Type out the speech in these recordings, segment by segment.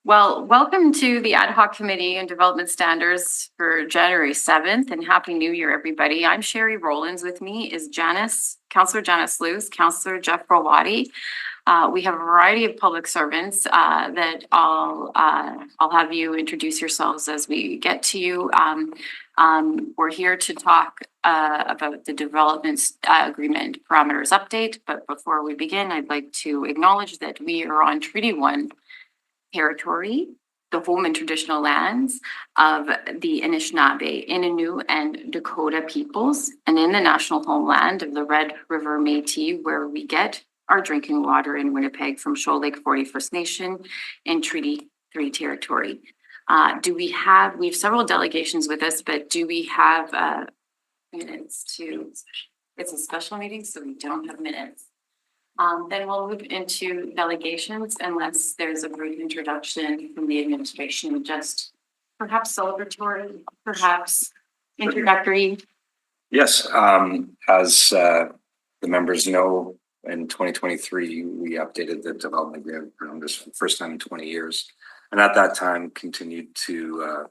Well, welcome to the Ad Hoc Committee on Development Standards for January 7th, and Happy New Year, everybody. I'm Sherry Rollins. With me is Councillor Janice Luce, Councillor Jeff Rawati. We have a variety of public servants that I'll have you introduce yourselves as we get to you. We're here to talk about the development agreement parameters update, but before we begin, I'd like to acknowledge that we are on Treaty 1 territory, the home and traditional lands of the Anishinaabe, Innu, and Dakota peoples, and in the national homeland of the Red River Métis, where we get our drinking water in Winnipeg from Shoal Lake 40 First Nation in Treaty 3 territory. We have several delegations with us, but do we have minutes to, it's a special meeting, so we don't have minutes. Then we'll move into delegations unless there's a brief introduction from the administration, just perhaps celebratory, perhaps introductory. Yes, as the members know, in 2023, we updated the development agreement parameters for the first time in 20 years. And at that time, continued to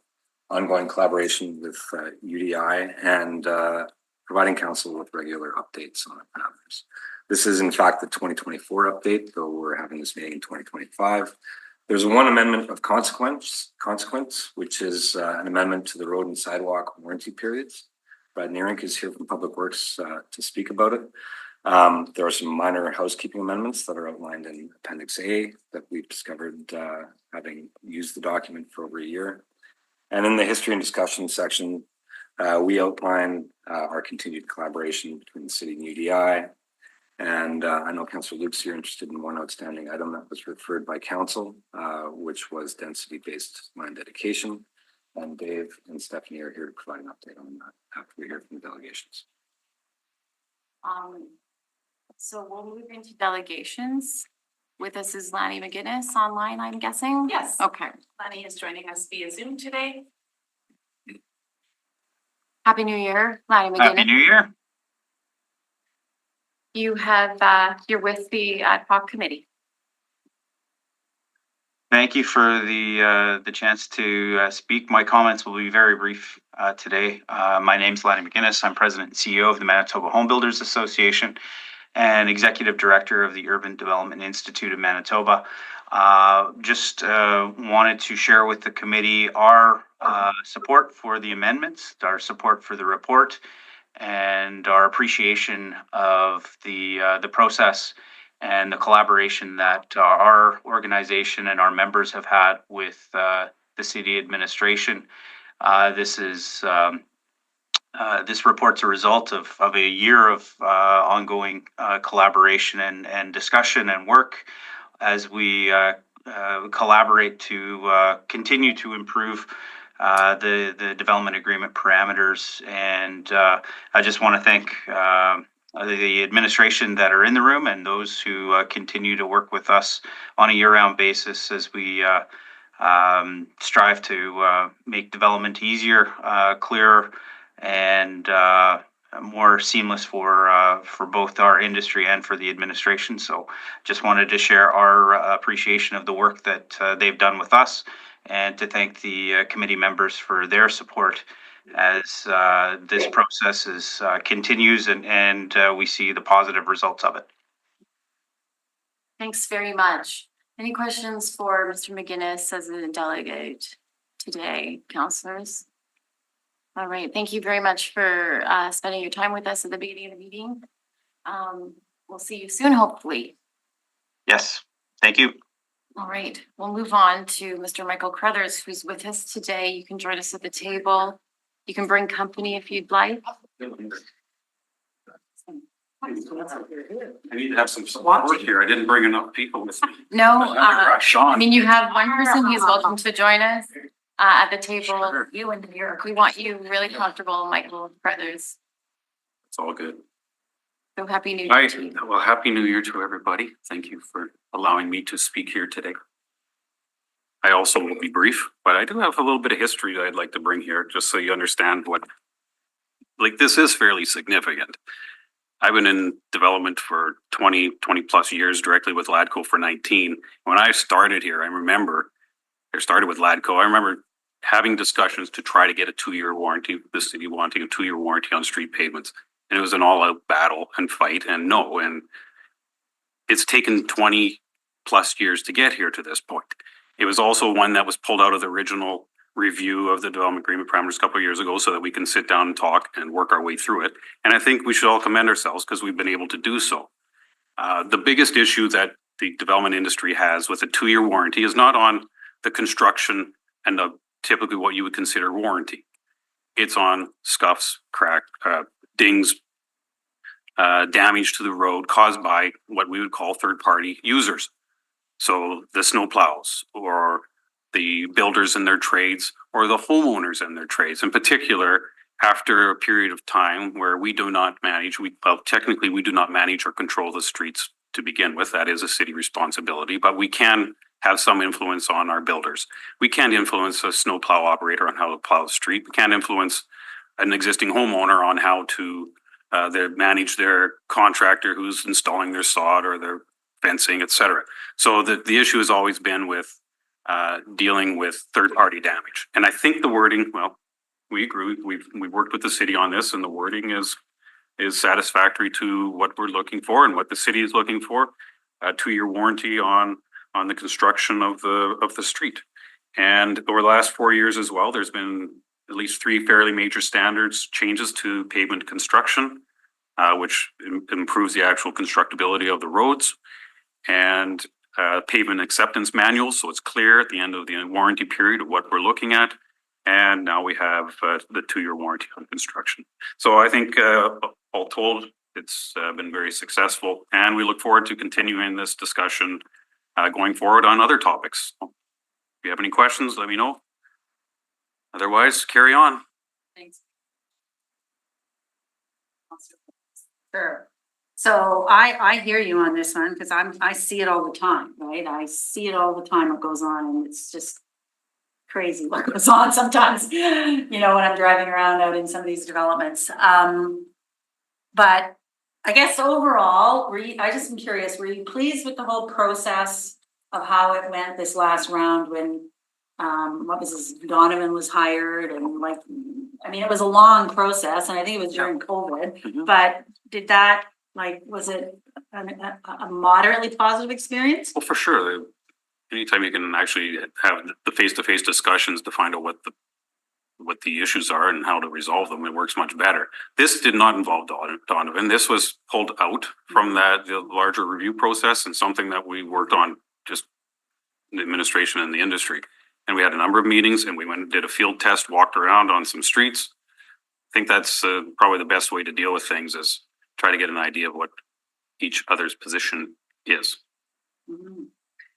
ongoing collaboration with UDI and providing council with regular updates on the parameters. This is in fact the 2024 update, though we're having this meeting in 2025. There's one amendment of consequence, which is an amendment to the road and sidewalk warranty periods. Brad Neerink is here from Public Works to speak about it. There are some minor housekeeping amendments that are outlined in Appendix A that we've discovered having used the document for over a year. And in the history and discussion section, we outline our continued collaboration between the city and UDI. And I know Councillor Luke's here interested in one outstanding item that was referred by council, which was density-based land dedication. And Dave and Stephanie are here to provide an update on that after we hear from the delegations. So we'll move into delegations. With us is Lanny McGuinness online, I'm guessing? Yes. Okay. Lanny is joining us via Zoom today. Happy New Year, Lanny McGuinness. Happy New Year. You have, you're with the Ad Hoc Committee. Thank you for the chance to speak. My comments will be very brief today. My name's Lanny McGuinness. I'm President and CEO of the Manitoba Home Builders Association and Executive Director of the Urban Development Institute of Manitoba. Just wanted to share with the committee our support for the amendments, our support for the report, and our appreciation of the process and the collaboration that our organization and our members have had with the city administration. This report's a result of a year of ongoing collaboration and discussion and work as we collaborate to continue to improve the development agreement parameters. And I just want to thank the administration that are in the room and those who continue to work with us on a year-round basis as we strive to make development easier, clearer, and more seamless for both our industry and for the administration. So just wanted to share our appreciation of the work that they've done with us, and to thank the committee members for their support as this process continues and we see the positive results of it. Thanks very much. Any questions for Mr. McGuinness as a delegate today, councillors? All right, thank you very much for spending your time with us at the beginning of the meeting. We'll see you soon, hopefully. Yes, thank you. All right, we'll move on to Mr. Michael Crothers, who's with us today. You can join us at the table. You can bring company if you'd like. I need to have some support here. I didn't bring enough people with me. No, Sean. I mean, you have one person. He's welcome to join us at the table. Sure. You and we want you really comfortable, Michael Crothers. It's all good. So happy New Year Hi. to you. Well, happy New Year to everybody. Thank you for allowing me to speak here today. I also will be brief, but I do have a little bit of history that I'd like to bring here, just so you understand what, like, this is fairly significant. I've been in development for 20 plus years, directly with LADCO for 19. When I started here, I remember It started with Ladco. I remember having discussions to try to get a 2-year warranty, the city wanting a 2-year warranty on street pavements. And it was an all-out battle and fight and no, and it's taken 20 plus years to get here to this point. It was also one that was pulled out of the original review of the development agreement parameters a couple of years ago so that we can sit down and talk and work our way through it. And I think we should all commend ourselves because we've been able to do so. The biggest issue that the development industry has with a 2-year warranty is not on the construction and typically what you would consider warranty. It's on scuffs, dings, damage to the road caused by what we would call third-party users. So the snow plows or the builders in their trades or the homeowners in their trades. In particular, after a period of time where we do not manage, technically we do not manage or control the streets to begin with. That is a city responsibility, but we can have some influence on our builders. We can't influence a snow plow operator on how to plow the street. We can't influence an existing homeowner on how to manage their contractor who's installing their sod or their fencing, etc. So the issue has always been with dealing with third-party damage. And I think the wording, well, we agree. We've worked with the city on this, and the wording is satisfactory to what we're looking for and what the city is looking for. A 2-year warranty on the construction of the street. And over the last 4 years as well, there's been at least 3 fairly major standards changes to pavement construction, which improves the actual constructability of the roads, and pavement acceptance manuals, so it's clear at the end of the warranty period of what we're looking at. And now we have the 2-year warranty on construction. So I think all told, it's been very successful, and we look forward to continuing this discussion going forward on other topics. If you have any questions, let me know. Otherwise, carry on. Thanks. Sure. So I hear you on this one because I see it all the time, right? I see it all the time what goes on, and it's just crazy what goes on sometimes, you know, when I'm driving around out in some of these developments. But I guess overall, I just am curious, were you pleased with the whole process of how it went this last round when what was this, Donovan was hired, and like, I mean, it was a long process, and I think it was during COVID, but did that, like, was it a moderately positive experience? Well, for sure. Anytime you can actually have the face-to-face discussions to find out what the issues are and how to resolve them, it works much better. This did not involve Donovan. This was pulled out from the larger review process and something that we worked on just the administration and the industry. And we had a number of meetings, and we went and did a field test, walked around on some streets. I think that's probably the best way to deal with things, is try to get an idea of what each other's position is. Mm-hmm.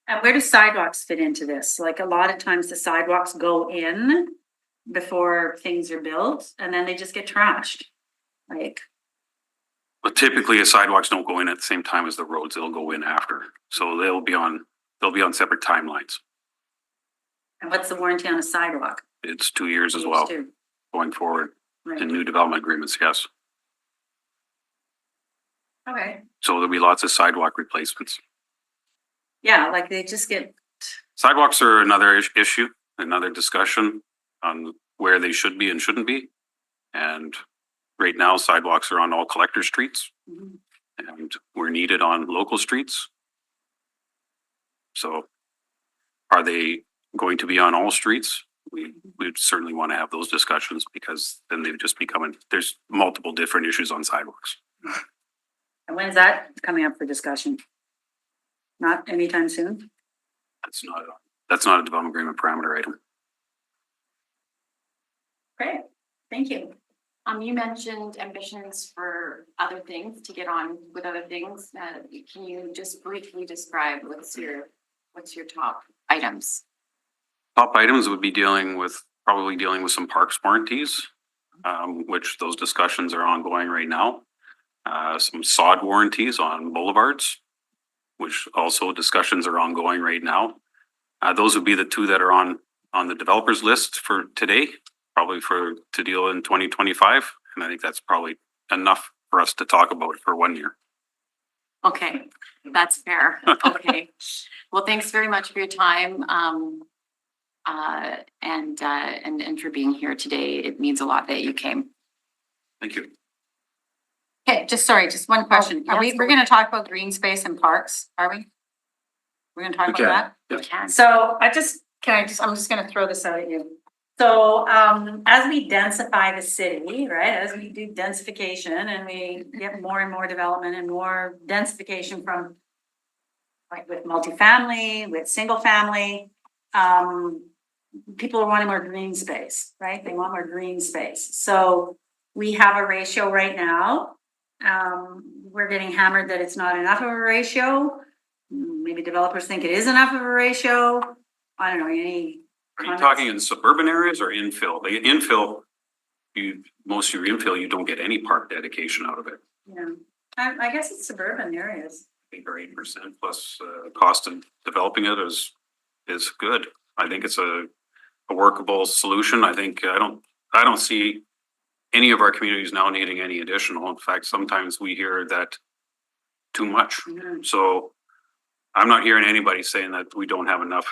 And where do sidewalks fit into this? Like, a lot of times the sidewalks go in before things are built, and then they just get trashed. Like, But typically, the sidewalks don't go in at the same time as the roads. They'll go in after. So they'll be on separate timelines. and what's the warranty on a sidewalk? It's 2 years as well, Too. going forward Right. in new development agreements, yes. Okay. So there'll be lots of sidewalk replacements. Yeah, like they just get, Sidewalks are another issue, another discussion on where they should be and shouldn't be. And right now, sidewalks are on all collector streets, Mhm. and we're needed on local streets. So are they going to be on all streets? We certainly want to have those discussions, because then they've just become, there's multiple different issues on sidewalks. and when's that coming up for discussion? Not anytime soon? That's not a development agreement parameter item. Great, thank you. You mentioned ambitions for other things, to get on with other things. Can you just briefly describe what's your top items? Top items would be probably dealing with some parks warranties, which those discussions are ongoing right now. Some sod warranties on boulevards, which also discussions are ongoing right now. Those would be the two that are on the developers list for today, probably to deal in 2025. And I think that's probably enough for us to talk about for 1 year. Okay, that's fair. Okay. Well, thanks very much for your time. and for being here today. It means a lot that you came. Thank you. Okay, just one question. yes, We're gonna talk about green space and parks, are we? We're gonna talk We about can. that? Yeah. We can. So I'm just gonna throw this out at you. So, as we densify the city, right, as we do densification and we get more and more development and more densification from like with multifamily, with single family, people are wanting more green space, right? They want more green space. So we have a ratio right now. We're getting hammered that it's not enough of a ratio. Maybe developers think it is enough of a ratio. I don't know, any Are you talking in suburban areas or infill? The infill, most of your infill, you don't get any park dedication out of it. Yeah, I guess it's suburban areas. I think our 8% plus cost of developing it is good. I think it's a workable solution. I think I don't see any of our communities now needing any additional. In fact, sometimes we hear that too much. Mhm. So I'm not hearing anybody saying that we don't have enough.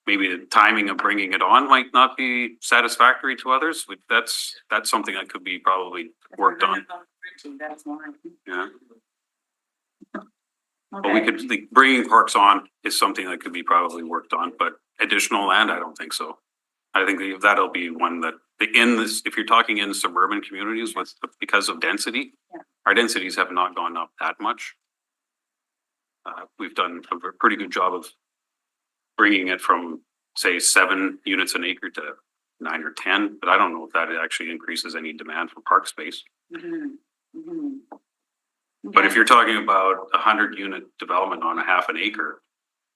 Maybe the timing of bringing it on might not be satisfactory to others. That's something that could be probably worked on. That's why. Yeah. But we Okay. could, bringing parks on is something that could be probably worked on, but additional land, I don't think so. I think that'll be one that, if you're talking in suburban communities because of density, Yeah. our densities have not gone up that much. We've done a pretty good job of bringing it from, say, 7 units an acre to 9 or 10, but I don't know if that actually increases any demand for park space. Mhm. Mhm. But if Okay. you're talking about 100-unit development on a half an acre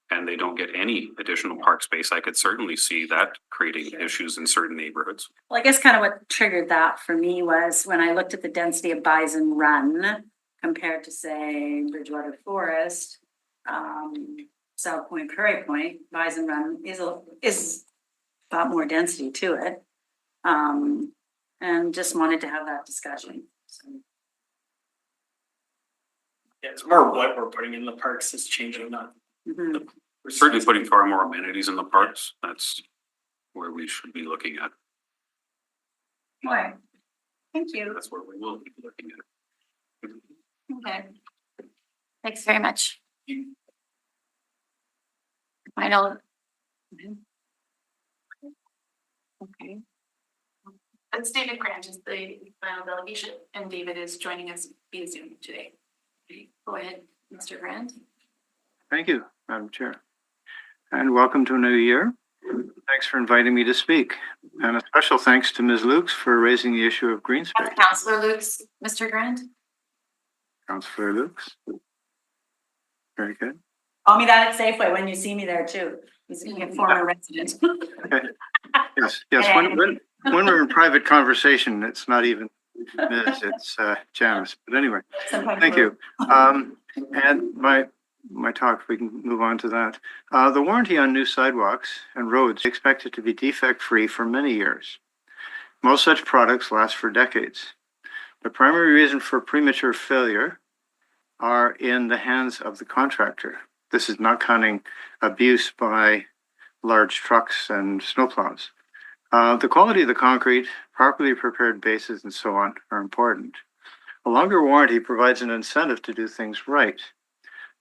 and they don't get any additional park space, I could certainly see that creating issues in certain neighborhoods. Well, I guess kind of what triggered that for me was when I looked at the density of Bison Run compared to, say, Bridgewater Forest, South Point, Prairie Point, Bison Run is got more density to it. And just wanted to have that discussion. So, Yeah, it's more what we're putting in the parks is changing, not. mhm. We're certainly putting far more amenities in the parks. That's where we should be looking at. All right. Thank you. That's where we will be looking at. Okay. Thanks very much. Final. Okay. That's David Grant is the final delegation, and David is joining us via Zoom today. Go ahead, Mr. Grant. Thank you, Madam Chair. And welcome to a new year. Thanks for inviting me to speak. And a special thanks to Ms. Lukes for raising the issue of green space. Councillor Lukes, Mr. Grant. Councillor Lukes. Very good. Call me that at Safeway when you see me there too. He's a former resident. Yes, when we're in private conversation, it's not even Ms., it's Janice. But anyway, thank you. And my talk, if we can move on to that. The warranty on new sidewalks and roads is expected to be defect-free for many years. Most such products last for decades. The primary reason for premature failure are in the hands of the contractor. This is not counting abuse by large trucks and snowplows. The quality of the concrete, properly prepared bases, and so on are important. A longer warranty provides an incentive to do things right.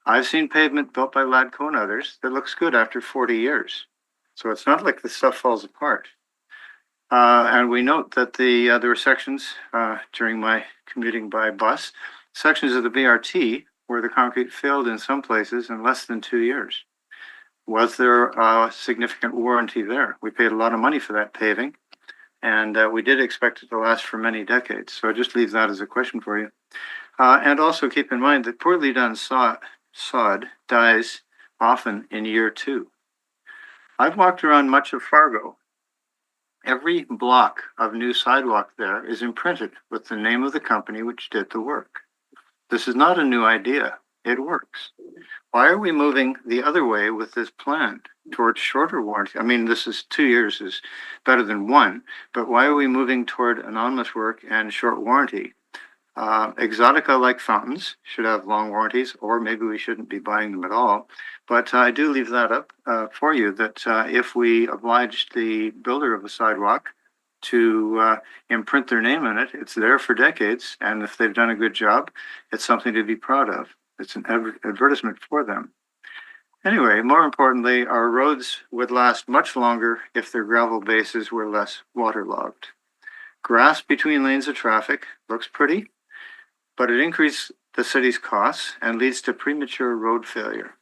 I've seen pavement built by Ladco and others that looks good after 40 years. So it's not like the stuff falls apart. And we note that there were sections during my commuting by bus, sections of the BRT where the concrete failed in some places in less than 2 years. Was there a significant warranty there? We paid a lot of money for that paving, and we did expect it to last for many decades. So I just leave that as a question for you. And also keep in mind that poorly done sod dies often in year 2. I've walked around much of Fargo. Every block of new sidewalk there is imprinted with the name of the company which did the work. This is not a new idea. It works. Why are we moving the other way with this plan towards shorter warranty? I mean, this is 2 years is better than 1, but why are we moving toward anonymous work and short warranty? Exotica like fountains should have long warranties, or maybe we shouldn't be buying them at all. But I do leave that up for you, that if we oblige the builder of a sidewalk to imprint their name in it, it's there for decades. And if they've done a good job, it's something to be proud of. It's an advertisement for them. Anyway, more importantly, our roads would last much longer if their gravel bases were less waterlogged. Grass between lanes of traffic looks pretty, but it increases the city's costs and leads to premature road failure.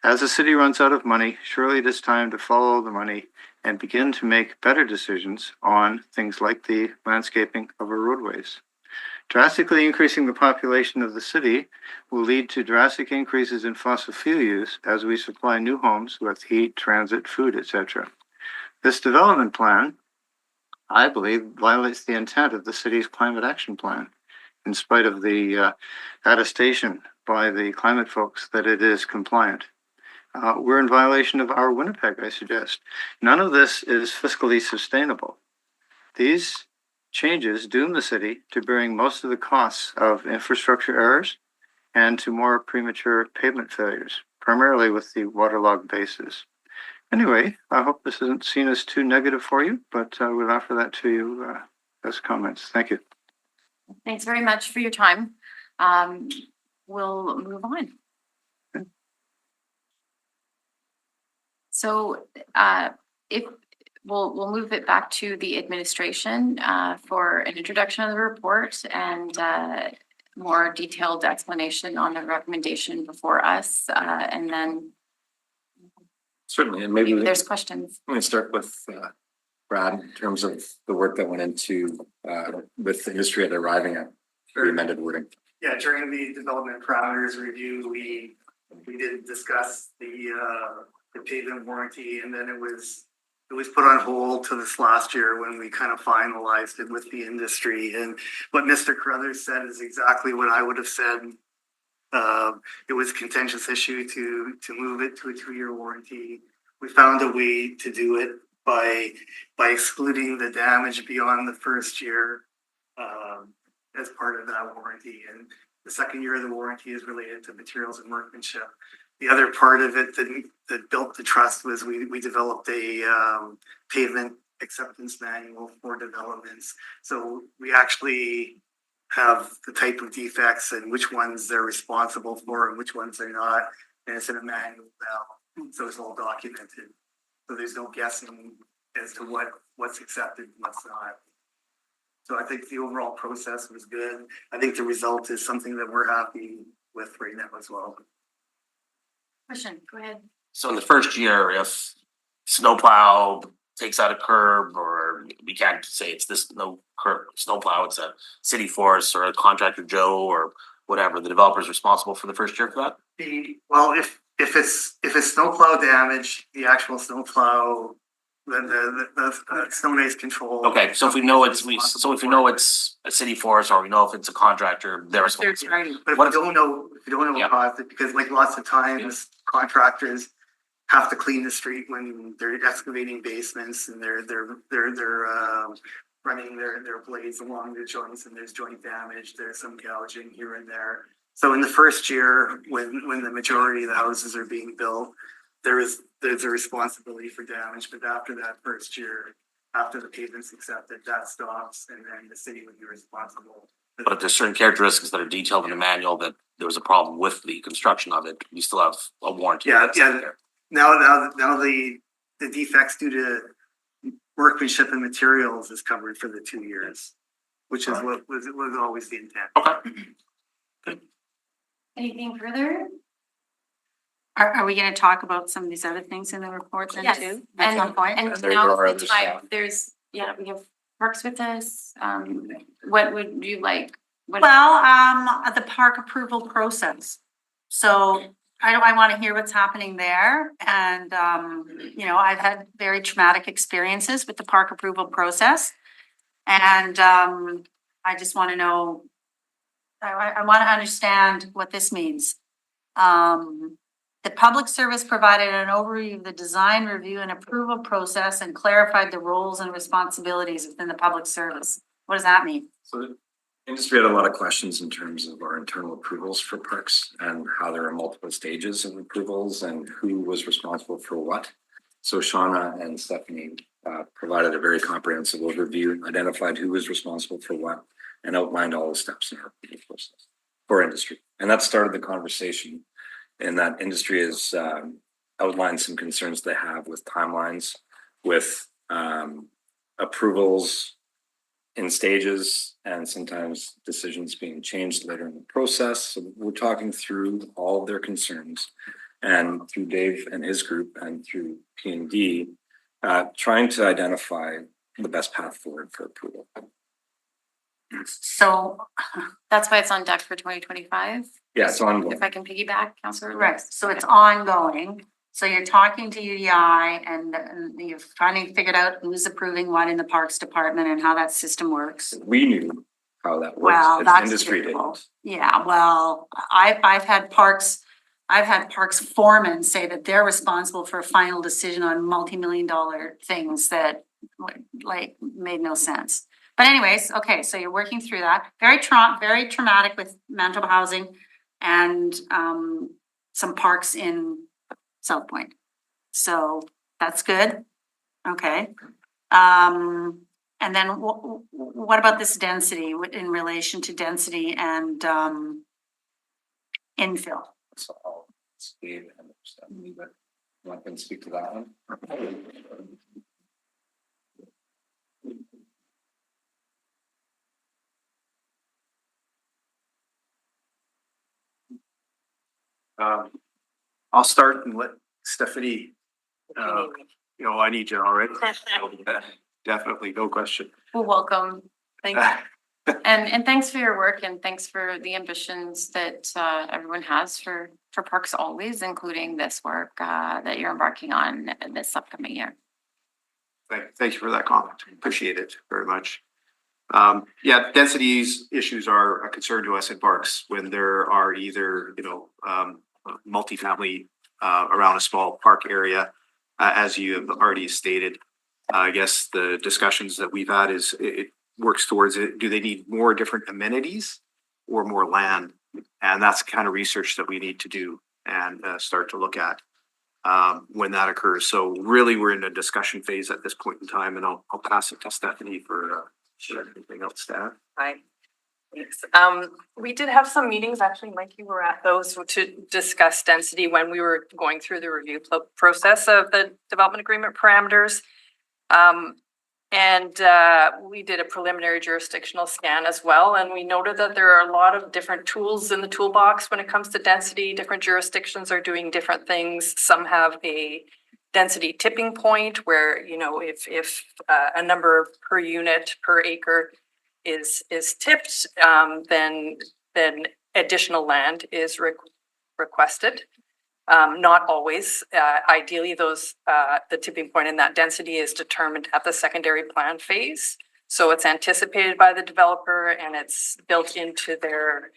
As the city runs out of money, surely it is time to follow the money and begin to make better decisions on things like the landscaping of our roadways. Drastically increasing the population of the city will lead to drastic increases in fossil fuel use as we supply new homes with heat, transit, food, etc. This development plan, I believe, violates the intent of the city's climate action plan, in spite of the attestation by the climate folks that it is compliant. We're in violation of our Winnipeg, I suggest. None of this is fiscally sustainable. These changes doom the city to bearing most of the costs of infrastructure errors and to more premature pavement failures, primarily with the waterlogged bases. Anyway, I hope this isn't seen as too negative for you, but I would offer that to you as comments. Thank you. Thanks very much for your time. We'll move on. So if we'll move it back to the administration for an introduction of the report and more detailed explanation on the recommendation before us, and then Certainly, and maybe maybe there's questions. I'm going to start with Brad in terms of the work that went into with the industry at arriving at the amended wording. Yeah, during the development parameters review, we did discuss the pavement warranty, and then it was put on hold to this last year when we kind of finalized it with the industry. And what Mr. Carruthers said is exactly what I would have said. It was a contentious issue to move it to a 2-year warranty. We found a way to do it by excluding the damage beyond the first year as part of that warranty. And the second year of the warranty is related to materials and workmanship. The other part of it that built the trust was we developed a pavement acceptance manual for developments. So we actually have the type of defects and which ones they're responsible for and which ones they're not. And it's in a manual now, so it's all documented. So there's no guessing as to what's accepted and what's not. So I think the overall process was good. I think the result is something that we're happy with right now as well. Question, go ahead. So in the first year, if snowplow takes out a curb, or we can't say it's this snowplow, it's a city forest or a contractor Joe or whatever, the developer's responsible for the first year for that? Well, if it's snowplow damage, the actual snowplow, the snow and ice control. Okay, so if we know it's a city forest, or we know if it's a contractor, they're responsible. But if you don't know what caused it, because like lots of times contractors have to clean the street when they're excavating basements and they're running their blades along the joints, and there's joint damage, there's some gouging here and there. So in the first year, when the majority of the houses are being built, there's a responsibility for damage. But after that first year, after the pavement's accepted, that stops, and then the city would be responsible. But if there's certain characteristics that are detailed in the manual that there was a problem with the construction of it, you still have a warranty. Yeah. Now the defects due to workmanship and materials is covered for the 2 years, which is what was always the intent. Okay. Anything further? Are we gonna talk about some of these other things in the report then Yes, too? At some point? And there now are is the others, time, we have Parks with us, what would you like? What- Well, the park approval process. So I want to hear what's happening there. And, I've had very traumatic experiences with the park approval process. And I just want to know, I want to understand what this means. The public service provided an overview of the design review and approval process and clarified the roles and responsibilities within the public service. What does that mean? So Industry had a lot of questions in terms of our internal approvals for parks and how there are multiple stages of approvals and who was responsible for what. So Shauna and Stephanie provided a very comprehensive overview, identified who was responsible for what, and outlined all the steps in our approval process for industry. And that started the conversation. And that industry has outlined some concerns they have with timelines, with approvals in stages, and sometimes decisions being changed later in the process. So we're talking through all of their concerns, and through Dave and his group and through P&D, trying to identify the best path forward for approval. So, That's why it's on deck for 2025. Yeah, it's ongoing. If I can piggyback, Councillor. correct, so it's ongoing. So you're talking to UDI and you're finally figured out who's approving what in the Parks Department and how that system works. We knew how that works. Well, but that's industry difficult. didn't. Yeah, well, I've had parks foremen say that they're responsible for a final decision on multi-million-dollar things that like made no sense. But anyways, okay, so you're working through that. Very traumatic with Manitoba Housing and some parks in South Point. So that's good. Okay. And then what about this density in relation to density and infill? So I'll Steve and Stephanie, but you want to speak to that one? I'll start and let Stephanie, I need you already. Definitely, no question. Well, welcome. Thank you. And thanks for your work and thanks for the ambitions that everyone has for parks always, including this work that you're embarking on this upcoming year. Thank you for that comment. Appreciate it very much. Densities issues are a concern to us in parks when there are either, multifamily around a small park area, as you have already stated. I guess the discussions that we've had is it works towards it. Do they need more different amenities or more land? And that's the kind of research that we need to do and start to look at when that occurs. So really, we're in a discussion phase at this point in time, and I'll pass it to Stephanie for anything else to add. Hi. Thanks. We did have some meetings, actually, Mike, you were at those to discuss density when we were going through the review process of the development agreement parameters. And we did a preliminary jurisdictional scan as well. And we noted that there are a lot of different tools in the toolbox when it comes to density. Different jurisdictions are doing different things. Some have a density tipping point where, if a number per unit per acre is tipped, then additional land is requested. Not always. Ideally, the tipping point in that density is determined at the secondary plan phase. So it's anticipated by the developer and it's built into their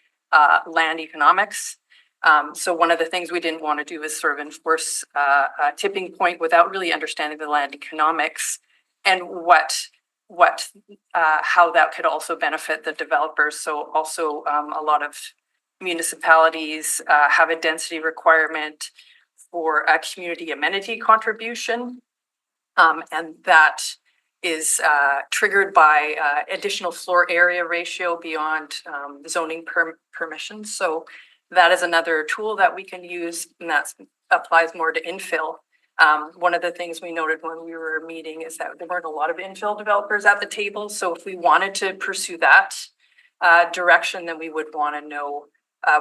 land economics. So one of the things we didn't want to do is sort of enforce a tipping point without really understanding the land economics and how that could also benefit the developers. So also a lot of municipalities have a density requirement for a community amenity contribution. And that is triggered by additional floor area ratio beyond zoning permissions. So that is another tool that we can use, and that applies more to infill. One of the things we noted when we were meeting is that there weren't a lot of infill developers at the table. So if we wanted to pursue that direction, then we would want to know,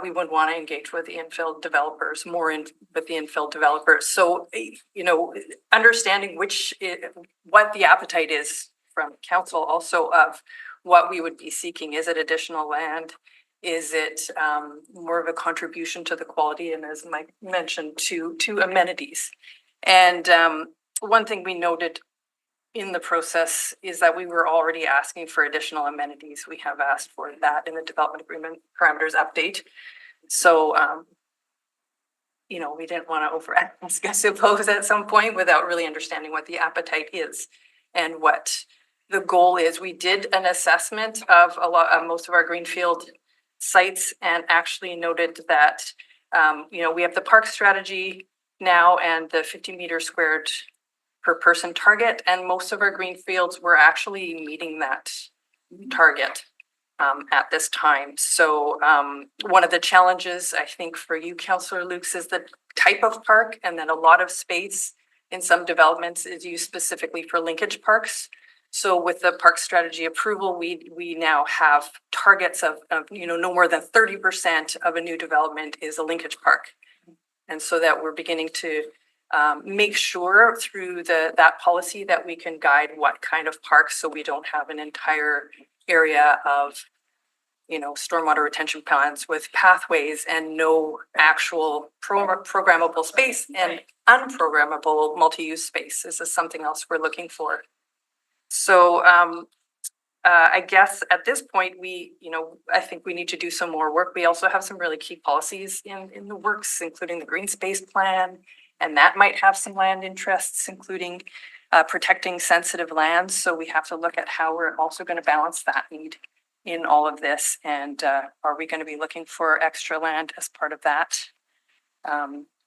we would want to engage with the infill developers, with the infill developers. So, understanding what the appetite is from council also of what we would be seeking. Is it additional land? Is it more of a contribution to the quality? And as Mike mentioned, to amenities. And one thing we noted in the process is that we were already asking for additional amenities. We have asked for that in the development agreement parameters update. So, we didn't want to over-ask, I suppose, at some point without really understanding what the appetite is and what the goal is, we did an assessment of most of our greenfield sites and actually noted that, we have the park strategy now and the 50 meter squared per person target, and most of our greenfields were actually meeting that target at this time. So one of the challenges, I think, for you, Councillor Lukes, is the type of park, and then a lot of space in some developments is used specifically for linkage parks. So with the park strategy approval, we now have targets of no more than 30% of a new development is a linkage park. And so that we're beginning to make sure through that policy that we can guide what kind of parks, so we don't have an entire area of stormwater retention plants with pathways and no actual programmable space and unprogrammable multi-use space. This is something else we're looking for. So I guess at this point, I think we need to do some more work. We also have some really key policies in the works, including the green space plan, and that might have some land interests, including protecting sensitive lands. So we have to look at how we're also going to balance that need in all of this. And are we going to be looking for extra land as part of that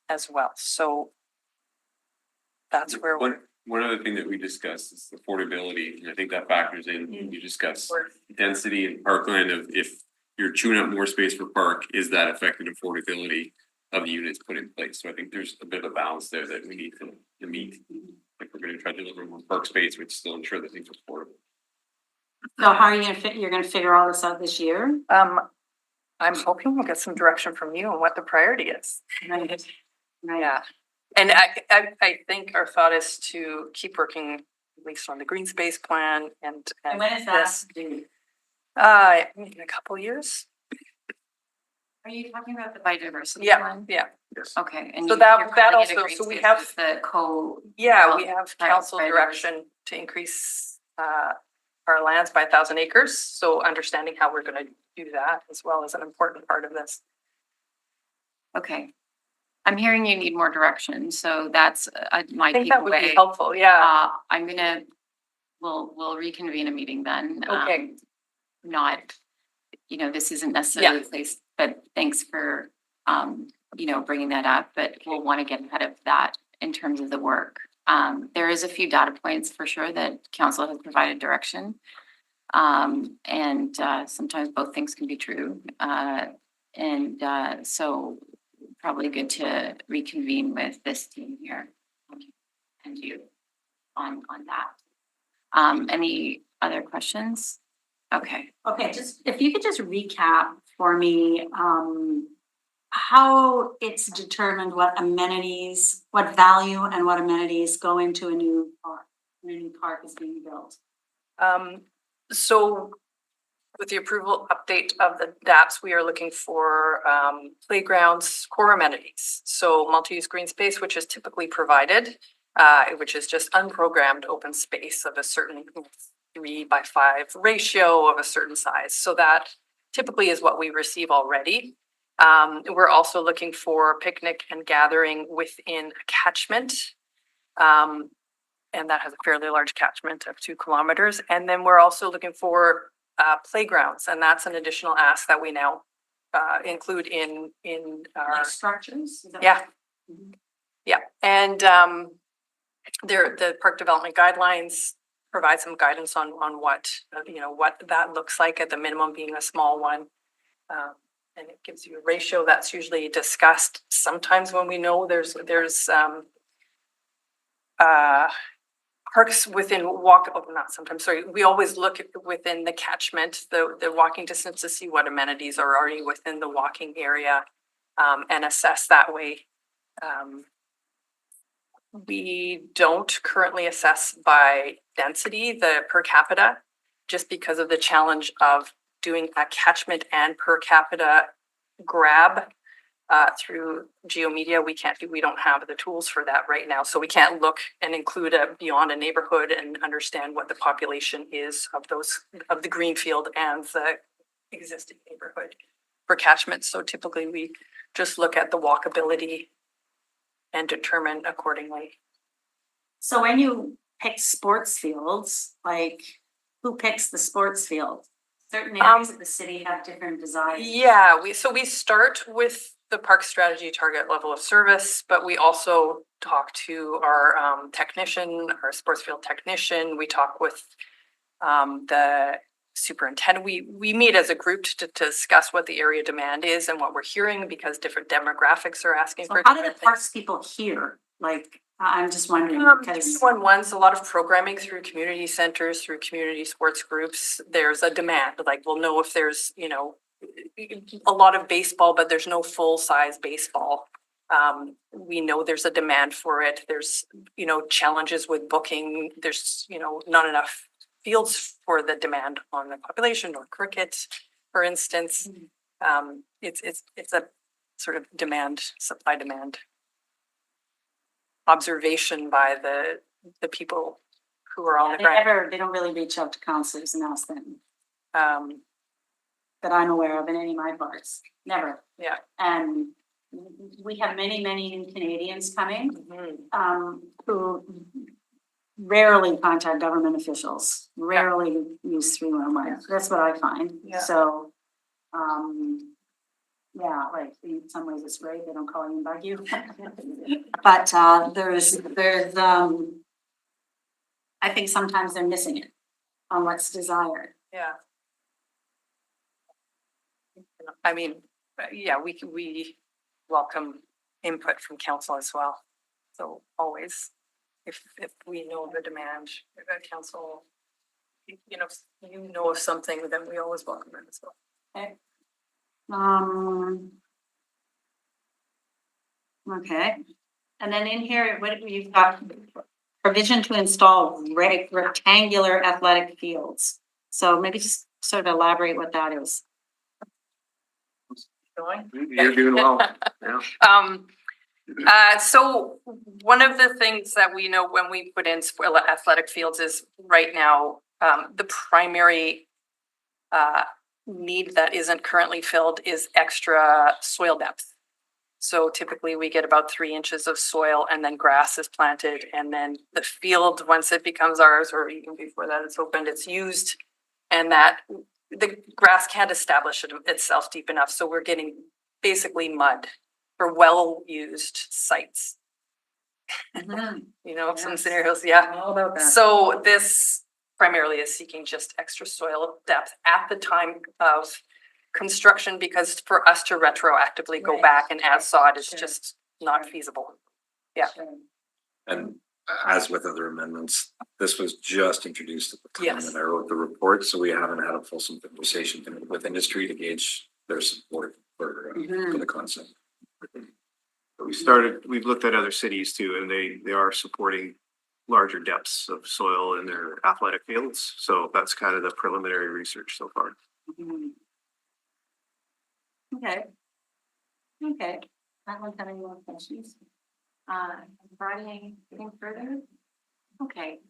as well? So that's where we're. One other thing that we discussed is affordability, and I think that factors in when you discuss density and parkland. Of if you're chewing up more space for park, is that affecting affordability of the units put in place? So I think there's a bit of a balance there that we need to meet. Like we're going to try to deliver more park space, but still ensure that things are affordable. So how are you you're gonna figure all this out this year? I'm hoping we'll get some direction from you on what the priority is. Right. Yeah. And I think our thought is to keep working at least on the green space plan and when is that due? In a couple years. Are you talking about the biodiversity Yeah, one? yeah. Yes. Okay. And So you're that calling it a also, green so we space have, with the we have council direction to increase our lands by 1,000 acres. So understanding how we're gonna do that as well is an important part of this. Okay. I'm hearing you need more direction, so that's my I think that would be takeaway. helpful, yeah. We'll reconvene a meeting then. Okay. Not, this isn't necessarily the place, but thanks for, bringing that up, but we'll want to get ahead of that in terms of the work. There is a few data points for sure that council has provided direction. And sometimes both things can be true. So probably good to reconvene with this team here and you on that. Any other questions? Okay. Okay, just if you could just recap for me, how it's determined what amenities, what value and what amenities go into a new park when a new park is being built. So with the approval update of the DAPS, we are looking for playgrounds, core amenities. So multi-use green space, which is typically provided, which is just unprogrammed open space of a certain 3:5 ratio of a certain size. So that typically is what we receive already. We're also looking for picnic and gathering within a catchment. And that has a fairly large catchment of 2 kilometers. And then we're also looking for playgrounds, and that's an additional ask that we now include in our Structures? Is that- Yeah. Yeah, and the park development guidelines provide some guidance on what what that looks like, at the minimum being a small one. And it gives you a ratio that's usually discussed sometimes when we know there's parks within we always look at within the catchment, the walking distance, to see what amenities are already within the walking area, and assess that way. We don't currently assess by density, the per capita, just because of the challenge of doing a catchment and per capita grab through GeoMedia. We don't have the tools for that right now. So we can't look and include beyond a neighborhood and understand what the population is of the greenfield and the existing neighborhood for catchments. So typically we just look at the walkability and determine accordingly. So when you pick sports fields, like who picks the sports field? Certain areas of the city have different desires. Yeah, we start with the park strategy target level of service, but we also talk to our technician, our sports field technician. We talk with the superintendent. We meet as a group to discuss what the area demand is and what we're hearing, because different demographics are asking So for how do the different parks people hear? Like, I'm just wondering, because 311's a lot of programming through community centers, through community sports groups. There's a demand, like we'll know if there's, a lot of baseball, but there's no full-size baseball. We know there's a demand for it. There's, challenges with booking. There's, not enough fields for the demand on the population, or cricket, for instance. It's a sort of supply demand observation by the people who are on the ground. they don't really reach out to councillors and ask them. That I'm aware of in any of my parks, never. Yeah. And we have many new Canadians coming, who rarely contact government officials, rarely use 311. That's what I find. Yeah. So, yeah, like in some ways it's great, they don't call you and bug you. But there's I think sometimes they're missing it on what's desired. Yeah. I mean, we welcome input from council as well. So always, if we know the demand, council, of something, then we always welcome it as well. Okay. Okay, and then in here, what you've got provision to install rectangular athletic fields. So maybe just sort of elaborate what that is. You're doing well. Yeah. So one of the things that we know when we put in athletic fields is right now, the primary need that isn't currently filled is extra soil depth. So typically we get about 3 inches of soil, and then grass is planted, and then the field, once it becomes ours, or even before that it's opened, it's used, and that the grass can't establish itself deep enough. So we're getting basically mud for well-used sites. Some scenarios, yeah. All about that. So this primarily is seeking just extra soil depth at the time of construction, because for us to retroactively go back and add sod is just not feasible. Yeah. And as with other amendments, this was just introduced at the time Yes. that I wrote the report, so we haven't had a fulsome conversation with industry to gauge their support for the concept. We've looked at other cities too, and they are supporting larger depths of soil in their athletic fields. So that's kind of the preliminary research so far. Okay. I don't have any more questions. Friday, anything further? Okay,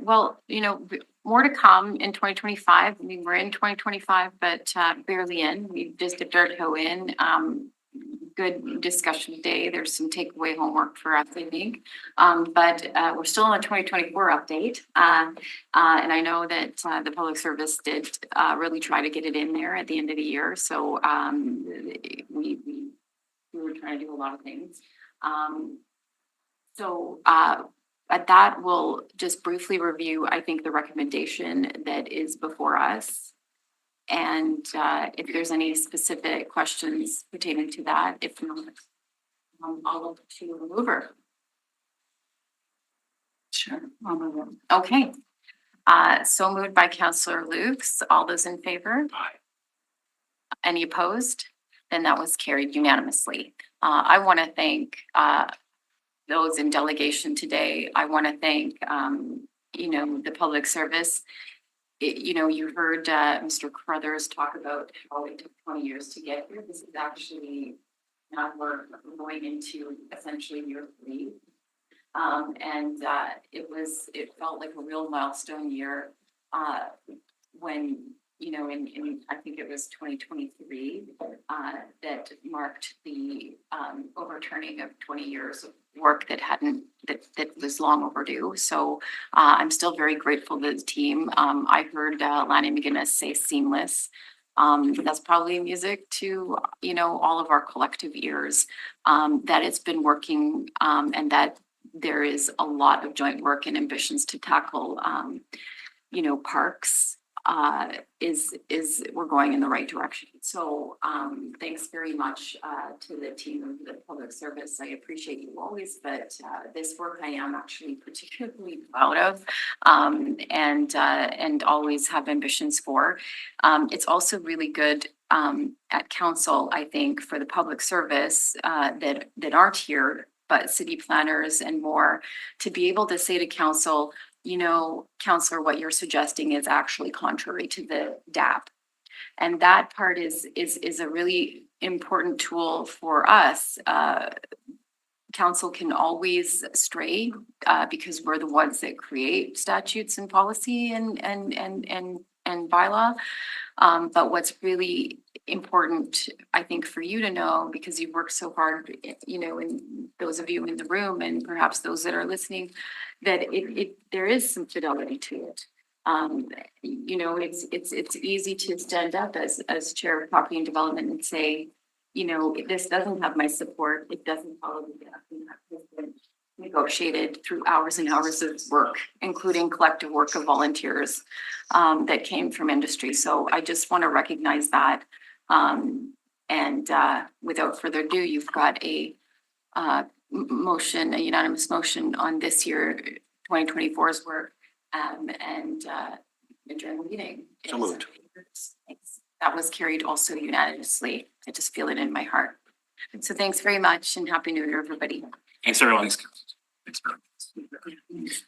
well, more to come in 2025. I mean, we're in 2025, but barely in. We just dipped our toe in. Good discussion today. There's some takeaway homework for us, I think. But we're still on a 2024 update. And I know that the public service did really try to get it in there at the end of the year. So we were trying to do a lot of things. So at that, we'll just briefly review, I think, the recommendation that is before us. And if there's any specific questions pertaining to that, if not, I'll look to the mover. Sure, I'll move it. Okay. So moved by Councillor Lukes. All those in favor? Aye. Any opposed? Then that was carried unanimously. I want to thank those in delegation today. I want to thank, the public service. You heard Mr. Carruthers talk about how it took 20 years to get here. This is actually, now we're going into essentially year 3. And it felt like a real milestone year when, in I think it was 2023, that marked the overturning of 20 years of work that that was long overdue. So I'm still very grateful to the team. I heard Lanny McGinnis say seamless. That's probably music to, all of our collective ears, that it's been working, and that there is a lot of joint work and ambitions to tackle, parks, is we're going in the right direction. So, thanks very much, to the team of the public service. I appreciate you always, but, this work I am actually particularly proud of, and always have ambitions for. It's also really good, at council, I think, for the public service, that aren't here, but city planners and more, to be able to say to council, Counselor, what you're suggesting is actually contrary to the DAP. And that part is a really important tool for us. Council can always stray, because we're the ones that create statutes and policy and bylaw. But what's really important, I think, for you to know, because you've worked so hard, and those of you in the room and perhaps those that are listening, that there is some fidelity to it. It's easy to stand up as chair of property and development and say, this doesn't have my support. It doesn't follow the DAP. It's been negotiated through hours and hours of work, including collective work of volunteers, that came from industry. So I just want to recognize that. And without further ado, you've got a unanimous motion on this year, 2024's work, and adjourn the meeting. So moved. Thanks. That was carried also unanimously. I just feel it in my heart. So thanks very much and Happy New Year, everybody. Thanks, everyone. Thanks.